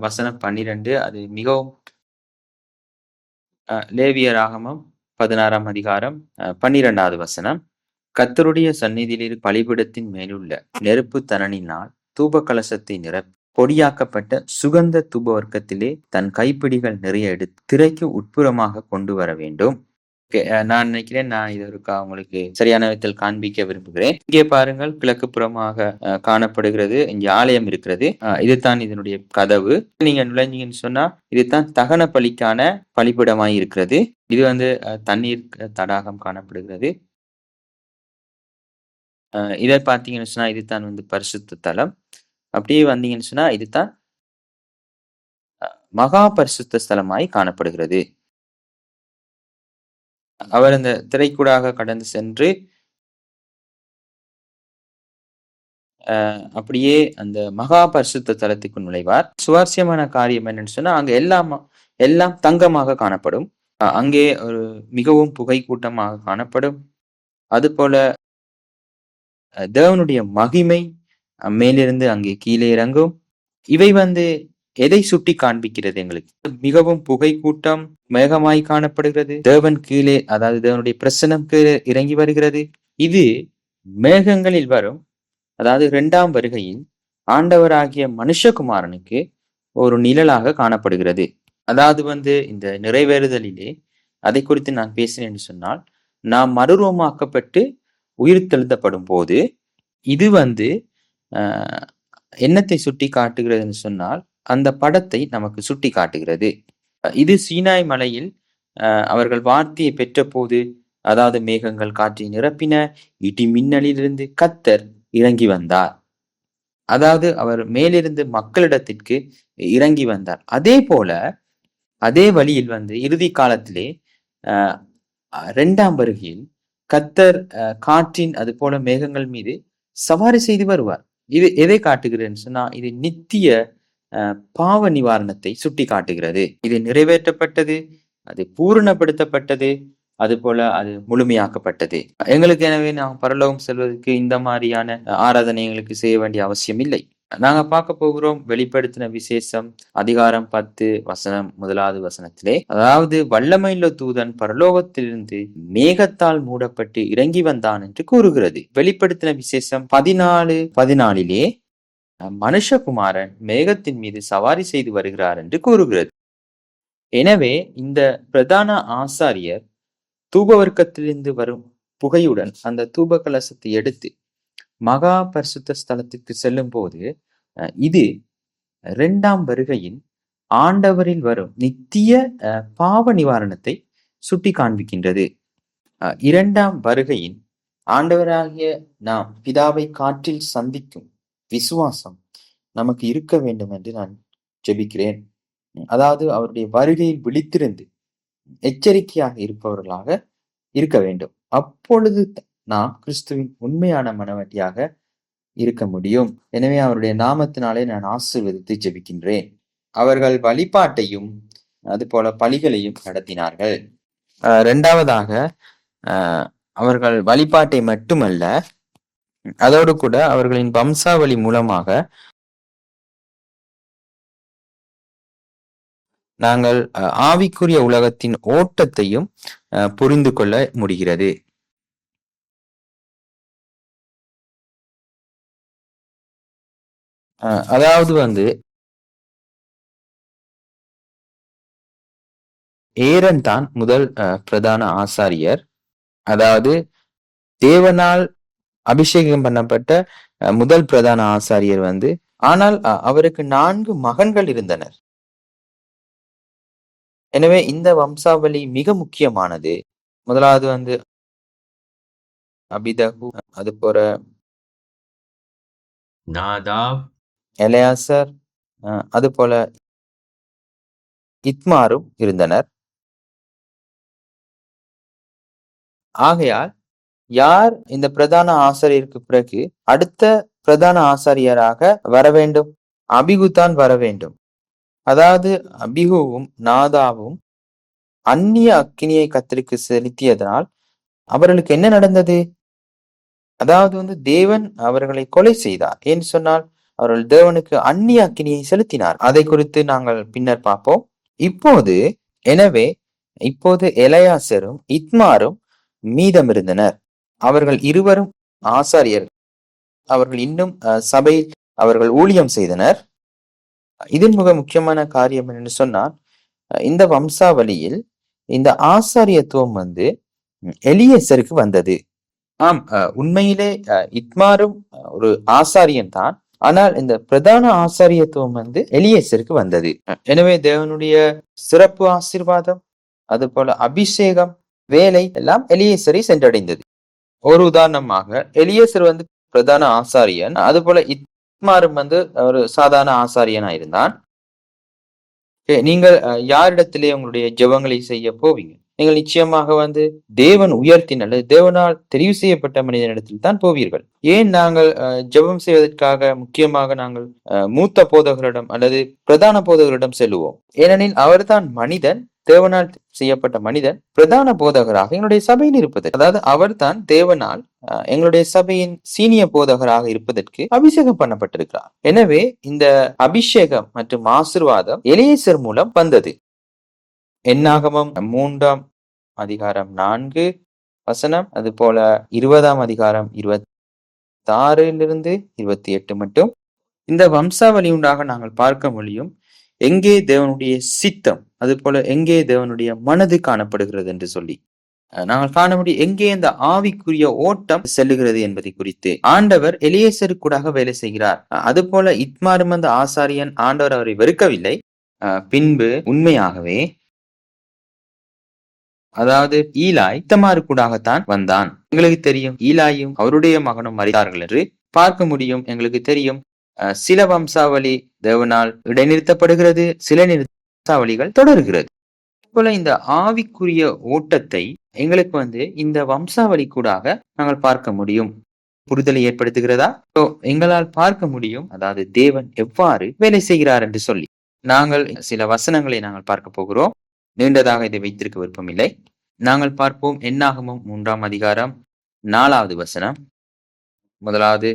வசனம் 12. அது மிகவும் லேவியராகமம் 16ஆம் அதிகாரம் 12வது வசனம். கர்த்தருடைய சந்நிதியில் பலிபீடத்தின் மேலுள்ள நெருப்பு தணலினால் தூப கலசத்தை நிரப்பி பொடியாக்கப்பட்ட சுகந்த தூப வர்க்கத்திலே தன் கைப்பிடிகள் நிறைய எடுத்து திரைக்கு உட்புறமாக கொண்டு வர வேண்டும். நான் நினைக்கிறேன் நான் இதற்காக உங்களுக்கு சரியான விதத்தில் காண்பிக்க விரும்புகிறேன். இங்கே பாருங்கள், கிழக்கு புறமாக காணப்படுகிறது. இங்கே ஆலயம் இருக்கிறது. இதுதான் இதனுடைய கதவு. நீங்க நுழைஞ்சீங்கன்னு சொன்னா இதுதான் தகன பலிக்கான பலிபிடமாய் இருக்கிறது. இது தண்ணீர் தடாகம் காணப்படுகிறது. இதை பார்த்தீங்கன்னு சொன்னா இதுதான் பரிசுத்த தலம். அப்படியே வந்தீங்கன்னு சொன்னா இதுதான் மகா பரிசுத்த ஸ்தலமாய் காணப்படுகிறது. அவர் அந்த திரைக்கூடாக கடந்து சென்று அப்படியே அந்த மகா பரிசுத்த தலத்துக்கு நுழைவார். சுவாரஸ்யமான காரியம் என்னன்னு சொன்னா அங்க எல்லாம் தங்கமாக காணப்படும். அங்கே ஒரு மிகவும் புகை கூட்டமாக காணப்படும். அது போல தேவனுடைய மகிமை மேலிருந்து அங்கே கீழே இறங்கும். இவை எதை சுட்டி காண்பிக்கிறது? எங்களுக்கு மிகவும் புகை கூட்டம் மேகமாய் காணப்படுகிறது. தேவன் கீழே, அதாவது தேவனுடைய பிரசன்னம் கீழே இறங்கி வருகிறது. இது மேகங்களில் வரும், அதாவது 2ஆம் வருகையில் ஆண்டவராகிய மனுஷகுமாரனுக்கு ஒரு நிழலாக காணப்படுகிறது. அதாவது இந்த நிறைவேறுதலிலே அதை குறித்து நான் பேசினேன்னு சொன்னால், நாம் மறுரூபமாக்கப்பட்டு உயிர் தெழுந்தப்படும் போது இது என்னத்தை சுட்டி காட்டுகிறதுன்னு சொன்னால் அந்த படத்தை நமக்கு சுட்டி காட்டுகிறது. இது சீனாய் மலையில் அவர்கள் வார்த்தையை பெற்ற போது, அதாவது மேகங்கள் காற்றை நிரப்பின, இடி மின்னலிலிருந்து கர்த்தர் இறங்கி வந்தார். அதாவது அவர் மேலிருந்து மக்களிடத்திற்கு இறங்கி வந்தார். அதே போல அதே வழியில் இறுதி காலத்திலே அஹ் 2ஆம் வருகையில் கர்த்தர் காற்றின் அது போல மேகங்கள் மீது சவாரி செய்து வருவார். இது எதை காட்டுகிறேன்னு சொன்னா, இது நித்திய பாவ நிவாரணத்தை சுட்டி காட்டுகிறது. இது நிறைவேற்றப்பட்டது, அது பூரணப்படுத்தப்பட்டது, அது போல அது முழுமையாக்கப்பட்டது. எங்களுக்கு எனவே நாம் பரலோகம் செல்வதற்கு இந்த மாதிரியான ஆராதனை எங்களுக்கு செய்ய வேண்டிய அவசியம் இல்லை. நாங்க பார்க்க போகிறோம் வெளிப்படுத்தின விசேஷம் அதிகாரம் 10 வசனம் 1வது வசனத்திலே, அதாவது வல்லமையுள்ள தூதன் பரலோகத்திலிருந்து மேகத்தால் மூடப்பட்டு இறங்கி வந்தான் என்று கூறுகிறது. வெளிப்படுத்தின விசேஷம் 14:14 மனுஷகுமாரன் மேகத்தின் மீது சவாரி செய்து வருகிறார் என்று கூறுகிறது. எனவே இந்த பிரதான ஆசாரியர் தூபவர்க்கத்திலிருந்து வரும் புகையுடன் அந்த தூப கலசத்தை எடுத்து மகா பரிசுத்த ஸ்தலத்திற்கு செல்லும் போது இது 2ஆம் வருகையின் ஆண்டவரில் வரும் நித்திய பாவ நிவாரணத்தை சுட்டி காண்பிக்கின்றது. 2ஆம் வருகையின் ஆண்டவராகிய நாம் பிதாவை காற்றில் சந்திக்கும் விசுவாசம் நமக்கு இருக்க வேண்டும் என்று நான் ஜெபிக்கிறேன். அதாவது அவருடைய வருகையில் விழித்திருந்து எச்சரிக்கையாக இருப்பவர்களாக இருக்க வேண்டும். அப்பொழுது நாம் கிறிஸ்துவின் உண்மையான மனவாட்டியாக இருக்க முடியும். எனவே அவருடைய நாமத்தினாலே நான் ஆசீர்வதித்து ஜெபிக்கின்றேன். அவர்கள் வழிபாட்டையும் அது போல பலிகளையும் நடத்தினார்கள். 2வதாக அவர்கள் வழிபாட்டை மட்டுமல்ல, அதோடு கூட அவர்களின் வம்சாவளி மூலமாக நாங்கள் ஆவிக்குரிய உலகத்தின் ஓட்டத்தையும் புரிந்து கொள்ள முடிகிறது. அதாவது ஏரன் தான் முதல் பிரதான ஆசாரியர். அதாவது தேவனால் அபிஷேகம் பண்ணப்பட்ட முதல் பிரதான ஆசாரியர் ஆனால் அவருக்கு 4 மகன்கள் இருந்தனர். எனவே இந்த வம்சாவளி மிக முக்கியமானது. முதலாவது அபிதகு, அது போல நாதாப், எலெயாசர், அது போல இத்மாரும் இருந்தனர். ஆகையால் யார் இந்த பிரதான ஆசாரியருக்கு பிறகு அடுத்த பிரதான ஆசாரியராக வர வேண்டும்? அபிகு தான் வர வேண்டும். அதாவது அபிகுவும் நாதாவும் அந்நிய அக்கினியை கர்த்தருக்கு செலுத்தியதனால் அவர்களுக்கு என்ன நடந்தது? அதாவது தேவன் அவர்களை கொலை செய்தார். ஏன்னு சொன்னால் அவர்கள் தேவனுக்கு அந்நிய அக்கினியை செலுத்தினார். அதை குறித்து நாங்கள் பின்னர் பார்ப்போம். இப்போது எலெயாசரும் இத்மாரும் மீதம் இருந்தனர். அவர்கள் இருவரும் ஆசாரியர். அவர்கள் இன்னும் சபையில் அவர்கள் ஊழியம் செய்தனர். இதன் மிக முக்கியமான காரியம் என்னன்னு சொன்னால், இந்த வம்சாவளியில் இந்த ஆசாரியத்துவம் எலியேசருக்கு வந்தது. ஆம், உண்மையிலே இத்மாரும் ஒரு ஆசாரியன் தான். ஆனால் இந்த பிரதான ஆசாரியத்துவம் எலியேசருக்கு வந்தது. எனவே தேவனுடைய சிறப்பு ஆசீர்வாதம், அது போல அபிஷேகம், வேலை எல்லாம் எலியேசரை சென்றடைந்தது. ஒரு உதாரணமாக எலியேசர் பிரதான ஆசாரியன், அது போல இத்மாரும் ஒரு சாதாரண ஆசாரியனா இருந்தான். நீங்கள் யாரிடத்திலே உங்களுடைய ஜெபங்களை செய்ய போவீங்க? நீங்கள் நிச்சயமாக தேவன் உயர்த்தின் அல்லது தேவனால் தெரிவு செய்யப்பட்ட மனிதனிடத்தில் தான் போவீர்கள். ஏன் நாங்கள் ஜெபம் செய்வதற்காக முக்கியமாக நாங்கள் மூத்த போதகரிடம் அல்லது பிரதான போதகரிடம் செல்லுவோம்? ஏனெனில் அவர்தான் மனிதன், தேவனால் செய்யப்பட்ட மனிதன், பிரதான போதகராக எங்களுடைய சபையில் இருப்பது. அதாவது அவர் தான் தேவனால் எங்களுடைய சபையின் சீனிய போதகராக இருப்பதற்கு அபிஷேகம் பண்ணப்பட்டிருக்கிறார். எனவே இந்த அபிஷேகம் மற்றும் ஆசீர்வாதம் எலியேசர் மூலம் வந்தது. என்னாகமம் 3ஆம் அதிகாரம் 4 வசனம், அது போல 20ஆம் அதிகாரம் 26 28 மட்டும் இந்த வம்சாவளி உண்டாக நாங்கள் பார்க்க முடியும். எங்கே தேவனுடைய சித்தம், அது போல எங்கே தேவனுடைய மனது காணப்படுகிறது என்று சொல்லி நாங்கள் காண முடியும். எங்கே இந்த ஆவிக்குரிய ஓட்டம் செல்லுகிறது என்பதை குறித்து ஆண்டவர் எலியேசருக்கூடாக வேலை செய்கிறார். அது போல இத்மாரும் ஆசாரியன், ஆண்டவர் அவரை வெறுக்கவில்லை. பின்பு உண்மையாகவே அதாவது ஈலாய் இத்தமாருக்கூடாகத்தான் வந்தான். எங்களுக்கு தெரியும் ஈலாயும் அவருடைய மகனும் மறித்தார்கள் என்று பார்க்க முடியும். எங்களுக்கு தெரியும் சில வம்சாவளி தேவனால் இடைநிறுத்தப்படுகிறது, சில வம்சாவளிகள் தொடர்கிறது. போல இந்த ஆவிக்குரிய ஓட்டத்தை எங்களுக்கு இந்த வம்சாவளி கூடாக நாங்கள் பார்க்க முடியும். புரிதலை ஏற்படுத்துகிறதா? எங்களால் பார்க்க முடியும், அதாவது தேவன் எவ்வாறு வேலை செய்கிறார் என்று சொல்லி. நாங்கள் சில வசனங்களை நாங்கள் பார்க்க போகிறோம். நீண்டதாக இதை வைத்திருக்க விருப்பமில்லை. நாங்கள் பார்ப்போம் என்னாகமம் 3ஆம் அதிகாரம் 4வது வசனம். முதலாவது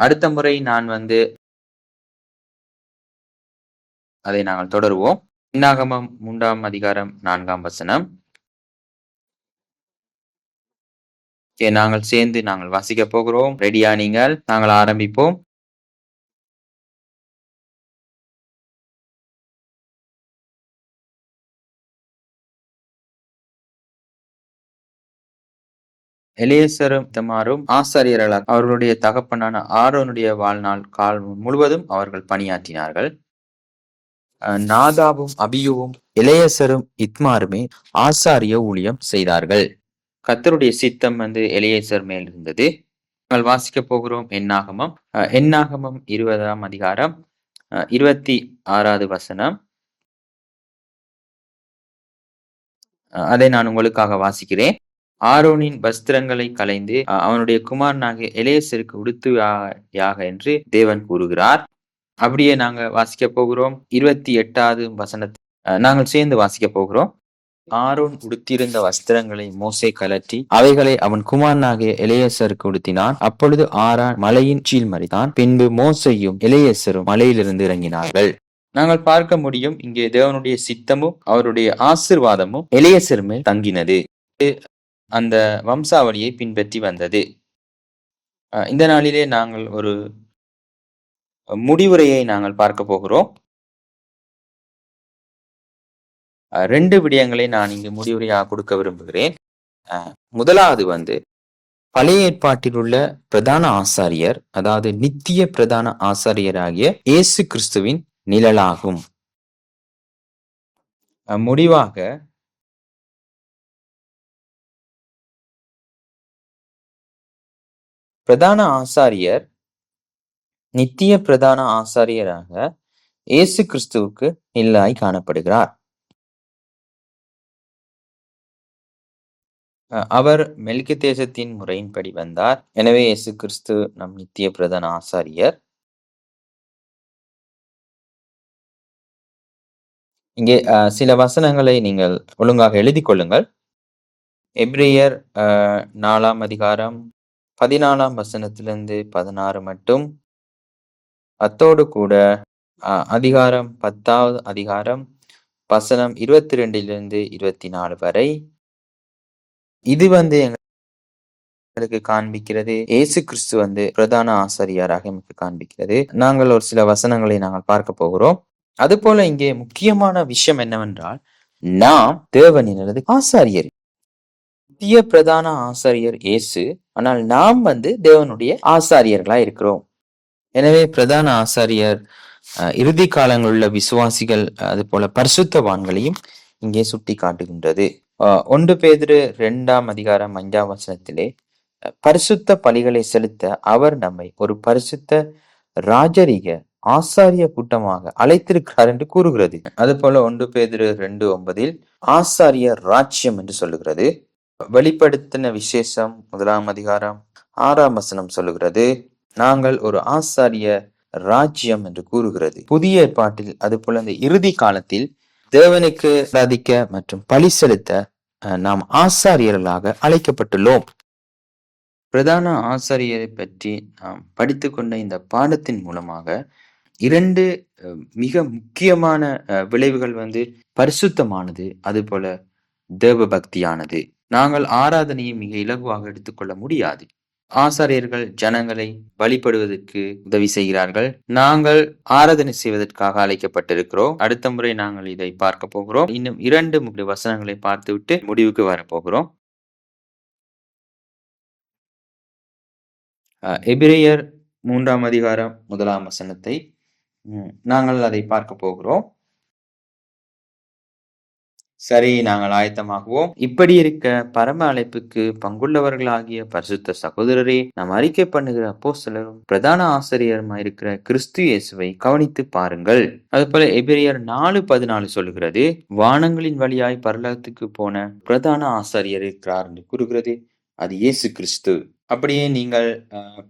அடுத்த முறை நான் அதை நாங்கள் தொடருவோம். என்னாகமம் 3ஆம் அதிகாரம் 4ஆம் வசனம். நாங்கள் சேர்ந்து நாங்கள் வாசிக்க போகிறோம். ரெடியா நீங்கள்? நாங்கள் ஆரம்பிப்போம். எலியேசரும் இத்தமாரும் ஆசாரியர்களாக அவர்களுடைய தகப்பனான ஆரோனுடைய வாழ்நாள் கால் முழுவதும் அவர்கள் பணியாற்றினார்கள். நாதாபும் அபியுவும் எலியேசரும் இத்மாருமே ஆசாரிய ஊழியம் செய்தார்கள். கர்த்தருடைய சித்தம் எலியேசர் மேல் இருந்தது. நாங்கள் வாசிக்க போகிறோம் என்னாகமம் 20ஆம் அதிகாரம் 26வது வசனம். அதை நான் உங்களுக்காக வாசிக்கிறேன். ஆரோனின் வஸ்திரங்களை களைந்து அவனுடைய குமாரனாகிய எலியேசருக்கு உடுத்துவாயாக என்று தேவன் கூறுகிறார். அப்படியே நாங்க வாசிக்க போகிறோம் 28வது வசனத்தை நாங்கள் சேர்ந்து வாசிக்க போகிறோம். ஆரோன் உடுத்தியிருந்த வஸ்திரங்களை மோசே கலற்றி அவைகளை அவன் குமாரனாகிய எலியேசருக்கு உடுத்தினான். அப்பொழுது ஆரான் மலையின் கீழ் மறித்தான். பின்பு மோசையும் எலியேசரும் மலையிலிருந்து இறங்கினார்கள். நாங்கள் பார்க்க முடியும், இங்கே தேவனுடைய சித்தமும் அவருடைய ஆசிர்வாதமும் எலியேசர் மேல் தங்கினது. அந்த வம்சாவளியை பின்பற்றி வந்தது. இந்த நாளிலே நாங்கள் ஒரு முடிவுரையை நாங்கள் பார்க்க போகிறோம். 2 விடயங்களை நான் இங்கு முடிவுரையாக கொடுக்க விரும்புகிறேன். முதலாவது பழைய ஏற்பாட்டில் உள்ள பிரதான ஆசாரியர், அதாவது நித்திய பிரதான ஆசாரியராகிய இயேசு கிறிஸ்துவின் நிழலாகும். முடிவாக பிரதான ஆசாரியர் நித்திய பிரதான ஆசாரியராக இயேசு கிறிஸ்துவுக்கு நிழலாய் காணப்படுகிறார். அவர் மெல்கிதேசத்தின் முறையின்படி வந்தார். எனவே இயேசு கிறிஸ்து நம் நித்திய பிரதான ஆசாரியர். இங்கே சில வசனங்களை நீங்கள் ஒழுங்காக எழுதி கொள்ளுங்கள். எபிரேயர் 4ஆம் அதிகாரம் 14ஆம் வசனத்திலிருந்து 16 மட்டும், அத்தோடு கூட அதிகாரம் 10வது அதிகாரம் வசனம் 22லிருந்து 24 வரை. இது எங்களுக்கு காண்பிக்கிறது இயேசு கிறிஸ்து பிரதான ஆசாரியராக எங்களுக்கு காண்பிக்கிறது. நாங்கள் ஒரு சில வசனங்களை நாங்கள் பார்க்க போகிறோம். அது போல இங்கே முக்கியமான விஷயம் என்னவென்றால், நாம் தேவனினது ஆசாரியர். நித்திய பிரதான ஆசாரியர் இயேசு, ஆனால் நாம் தேவனுடைய ஆசாரியர்களா இருக்கிறோம். எனவே பிரதான ஆசாரியர் இறுதி காலங்களில் உள்ள விசுவாசிகள் அது போல பரிசுத்தவான்களையும் இங்கே சுட்டி காட்டுகின்றது. 1 பேதுரு 2ஆம் அதிகாரம் 5ஆம் வசனத்திலே பரிசுத்த பலிகளை செலுத்த அவர் நம்மை ஒரு பரிசுத்த ராஜரீக ஆசாரிய கூட்டமாக அழைத்திருக்கிறார் என்று கூறுகிறது. அது போல 1 பேதுரு 2:9 ஆசாரிய ராஜ்யம் என்று சொல்லுகிறது. வெளிப்படுத்தின விசேஷம் 1ஆம் அதிகாரம் 6ஆம் வசனம் சொல்லுகிறது, நாங்கள் ஒரு ஆசாரிய ராஜ்யம் என்று கூறுகிறது. புதிய ஏற்பாட்டில் அது போல இந்த இறுதி காலத்தில் தேவனுக்கு ஆராதிக்க மற்றும் பலி செலுத்த நாம் ஆசாரியர்களாக அழைக்கப்பட்டுள்ளோம். பிரதான ஆசாரியரை பற்றி நாம் படித்துக்கொண்ட இந்த பாடத்தின் மூலமாக 2 மிக முக்கியமான விளைவுகள் பரிசுத்தமானது, அது போல தேவ பக்தியானது. நாங்கள் ஆராதனையை மிக இலகுவாக எடுத்துக்கொள்ள முடியாது. ஆசாரியர்கள் ஜனங்களை வழிபடுவதற்கு உதவி செய்கிறார்கள். நாங்கள் ஆராதனை செய்வதற்காக அழைக்கப்பட்டிருக்கிறோம். அடுத்த முறை நாங்கள் இதை பார்க்க போகிறோம். இன்னும் 2 வசனங்களை பார்த்துவிட்டு முடிவுக்கு வரப்போகிறோம். எபிரேயர் 3ஆம் அதிகாரம் 1ஆம் வசனத்தை நாங்கள் அதை பார்க்க போகிறோம். சரி, நாங்கள் ஆயத்தமாகுவோம். இப்படி இருக்க பரம அழைப்புக்கு பங்குள்ளவர்களாகிய பரிசுத்த சகோதரரே, நாம் அறிக்கை பண்ணுகிற அப்போஸ்தலரும் பிரதான ஆசிரியருமாய் இருக்கிற கிறிஸ்து இயேசுவை கவனித்து பாருங்கள். அதுபோல எபிரேயர் 4:14 சொல்லுகிறது, வானங்களின் வழியாய் பரலோகத்துக்கு போன பிரதான ஆசாரியர் இருக்கிறார் என்று கூறுகிறது. அது இயேசு கிறிஸ்து. அப்படியே நீங்கள்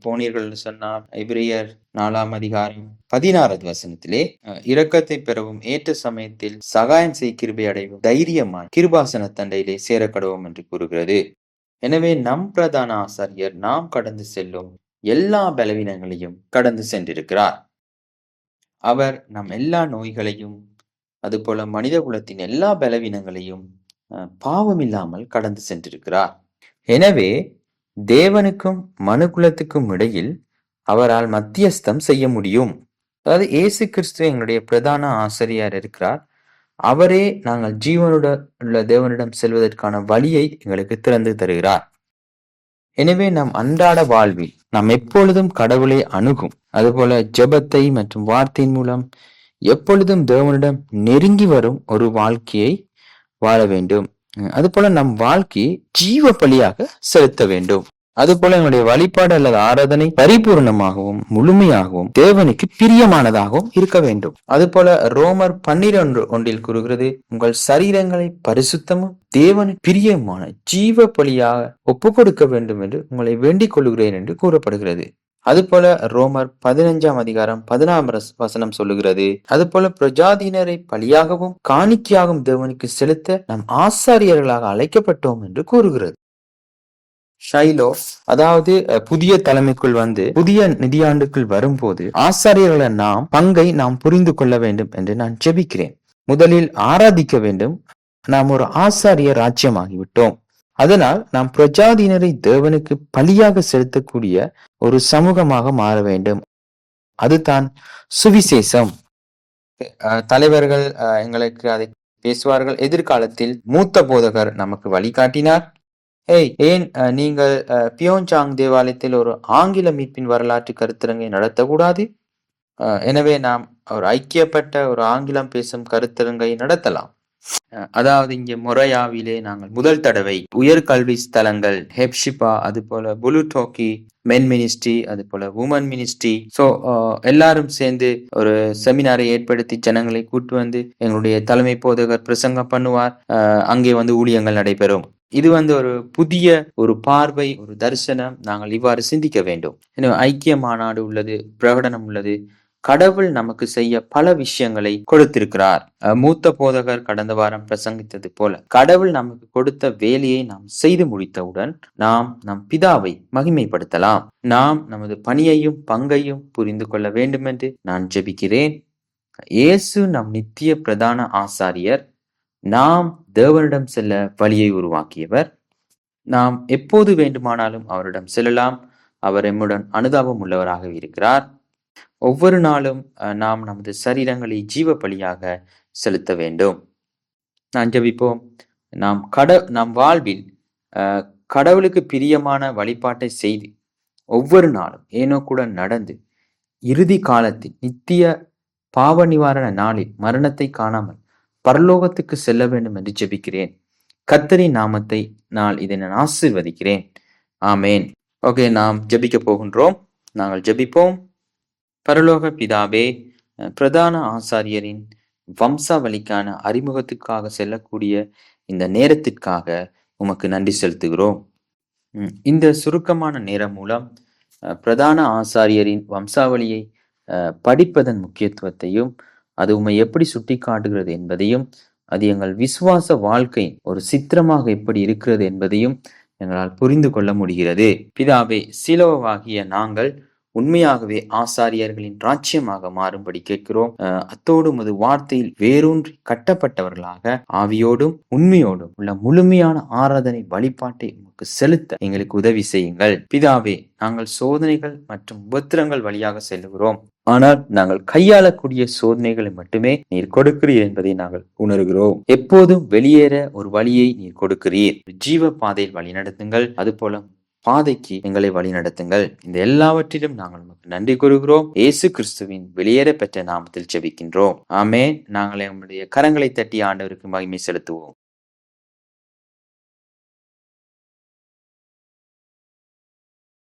போனீர்கள் என்று சொன்னால் எபிரேயர் 4:16 இரக்கத்தை பெறவும் ஏற்ற சமயத்தில் சகாயம் செய் கிருபை அடைவும் தைரியமாய் கிருபாசன தண்டையிலே சேரக்கடவும் என்று கூறுகிறது. எனவே நம் பிரதான ஆசாரியர் நாம் கடந்து செல்லும் எல்லா பலவீனங்களையும் கடந்து சென்றிருக்கிறார். அவர் நம் எல்லா நோய்களையும் அதுபோல மனித குலத்தின் எல்லா பலவீனங்களையும் பாவம் இல்லாமல் கடந்து சென்றிருக்கிறார். எனவே தேவனுக்கும் மனுக்குலத்துக்கும் இடையில் அவரால் மத்தியஸ்தம் செய்ய முடியும். அதாவது இயேசு கிறிஸ்து எங்களுடைய பிரதான ஆசிரியர் இருக்கிறார். அவரே நாங்கள் ஜீவனுடன் உள்ள தேவனிடம் செல்வதற்கான வழியை எங்களுக்கு திறந்து தருகிறார். எனவே நம் அன்றாட வாழ்வில் நாம் எப்பொழுதும் கடவுளை அணுகும், அதுபோல ஜெபத்தை மற்றும் வார்த்தையின் மூலம் எப்பொழுதும் தேவனிடம் நெருங்கி வரும் ஒரு வாழ்க்கையை வாழ வேண்டும். அதுபோல நம் வாழ்க்கையை ஜீவ பலியாக செலுத்த வேண்டும். அதுபோல என்னுடைய வழிபாடு அல்லது ஆராதனை பரிபூர்ணமாகவும் முழுமையாகவும் தேவனுக்கு பிரியமானதாகவும் இருக்க வேண்டும். அதுபோல ரோமர் 12:1 கூறுகிறது, உங்கள் சரீரங்களை பரிசுத்தமும் தேவனுக்கு பிரியமான ஜீவ பலியாக ஒப்பு கொடுக்க வேண்டும் என்று உங்களை வேண்டிக் கொள்கிறேன் என்று கூறப்படுகிறது. அதுபோல ரோமர் 15:16 சொல்லுகிறது, அதுபோல பிரஜாதியினரை பலியாகவும் காணிக்கையாகவும் தேவனுக்கு செலுத்த நம் ஆசாரியர்களாக அழைக்கப்பட்டோம் என்று கூறுகிறது. ஷைலோ, அதாவது புதிய தலைமைக்குள் புதிய நிதியாண்டுக்குள் வரும்போது ஆசாரியர்களை பங்கை நாம் புரிந்து கொள்ள வேண்டும் என்று நான் ஜெபிக்கிறேன். முதலில் ஆராதிக்க வேண்டும். நாம் ஒரு ஆசாரிய ராஜ்யமாகிவிட்டோம். அதனால் நாம் பிரஜாதியினரை தேவனுக்கு பலியாக செலுத்தக்கூடிய ஒரு சமூகமாக மாற வேண்டும். அதுதான் சுவிசேஷம். தலைவர்கள் எங்களுக்கு அதை பேசுவார்கள். எதிர்காலத்தில் மூத்த போதகர் நமக்கு வழிகாட்டினார். ஏன் நீங்கள் பியோங்சாங் தேவாலயத்தில் ஒரு ஆங்கில மீட்பின் வரலாற்று கருத்தரங்கை நடத்தக்கூடாது? எனவே நாம் ஒரு ஐக்கியப்பட்ட ஒரு ஆங்கிலம் பேசும் கருத்தரங்கை நடத்தலாம். அதாவது இங்கே மொரையாவிலே நாங்கள் முதல் தடவை உயர்கல்வி ஸ்தலங்கள் ஹெப்ஷிபா, அது போல புலுடோக்கி மென் மினிஸ்ட்ரி, அது போல உமன் மினிஸ்ட்ரி, எல்லாரும் சேர்ந்து ஒரு செமினாரை ஏற்படுத்தி ஜனங்களை கூட்டு வந்து எங்களுடைய தலைமை போதகர் பிரசங்கம் பண்ணுவார். அங்கே ஊழியங்கள் நடைபெறும். இது ஒரு புதிய ஒரு பார்வை, ஒரு தரிசனம். நாங்கள் இவ்வாறு சிந்திக்க வேண்டும். எனவே ஐக்கிய மாநாடு உள்ளது, பிரகடனம் உள்ளது. கடவுள் நமக்கு செய்ய பல விஷயங்களை கொடுத்திருக்கிறார். மூத்த போதகர் கடந்த வாரம் பிரசங்கித்தது போல கடவுள் நமக்கு கொடுத்த வேலையை நாம் செய்து முடித்தவுடன் நாம் நம் பிதாவை மகிமைப்படுத்தலாம். நாம் நமது பணியையும் பங்கையும் புரிந்து கொள்ள வேண்டும் என்று நான் ஜெபிக்கிறேன். இயேசு நம் நித்திய பிரதான ஆசாரியர். நாம் தேவனிடம் செல்ல வழியை உருவாக்கியவர். நாம் எப்போது வேண்டுமானாலும் அவரிடம் செல்லலாம். அவர் எம்முடன் அனுதாபம் உள்ளவராக இருக்கிறார். ஒவ்வொரு நாளும் நாம் நமது சரீரங்களை ஜீவ பலியாக செலுத்த வேண்டும். நான் ஜெபிப்போம். நாம் வாழ்வில் கடவுளுக்கு பிரியமான வழிபாட்டை செய்து ஒவ்வொரு நாளும் ஏனோக்குடன் நடந்து இறுதி காலத்தில் நித்திய பாவ நிவாரண நாளில் மரணத்தை காணாமல் பரலோகத்துக்கு செல்ல வேண்டும் என்று ஜெபிக்கிறேன். கர்த்தரின் நாமத்தை இதை நான் ஆசீர்வதிக்கிறேன். ஆமேன். ஓகே, நாம் ஜெபிக்க போகின்றோம். நாங்கள் ஜெபிப்போம். பரலோக பிதாவே, பிரதான ஆசாரியரின் வம்சாவளிக்கான அறிமுகத்துக்காக செல்லக்கூடிய இந்த நேரத்திற்காக உமக்கு நன்றி செலுத்துகிறோம். இந்த சுருக்கமான நேரம் மூலம் பிரதான ஆசாரியரின் வம்சாவளியை படிப்பதன் முக்கியத்துவத்தையும் அது உம்மை எப்படி சுட்டி காட்டுகிறது என்பதையும் அது எங்கள் விசுவாச வாழ்க்கை ஒரு சித்திரமாக எப்படி இருக்கிறது என்பதையும் எங்களால் புரிந்து கொள்ள முடிகிறது. பிதாவே, சீலோவாகிய நாங்கள் உண்மையாகவே ஆசாரியர்களின் ராஜ்யமாக மாறும்படி கேட்கிறோம். அத்தோடு உமது வார்த்தையில் வேரூன்றி கட்டப்பட்டவர்களாக ஆவியோடும் உண்மையோடும் உள்ள முழுமையான ஆராதனை வழிபாட்டை உமக்கு செலுத்த எங்களுக்கு உதவி செய்யுங்கள். பிதாவே, நாங்கள் சோதனைகள் மற்றும் உபத்திரங்கள் வழியாக செல்லுகிறோம். ஆனால் நாங்கள் கையாளக்கூடிய சோதனைகளை மட்டுமே நீர் கொடுக்கிறீர் என்பதை நாங்கள் உணர்கிறோம். எப்போதும் வெளியேற ஒரு வழியை நீர் கொடுக்கிறீர். ஜீவ பாதையில் வழி நடத்துங்கள். அதுபோல பாதைக்கு எங்களை வழி நடத்துங்கள். இந்த எல்லாவற்றிலும் நாங்கள் நமக்கு நன்றி கூறுகிறோம். இயேசு கிறிஸ்துவின் வெளியேற பெற்ற நாமத்தில் ஜெபிக்கின்றோம். ஆமென். நாங்கள் நம்முடைய கரங்களை தட்டி ஆண்டவருக்கு மகிமை செலுத்துவோம்.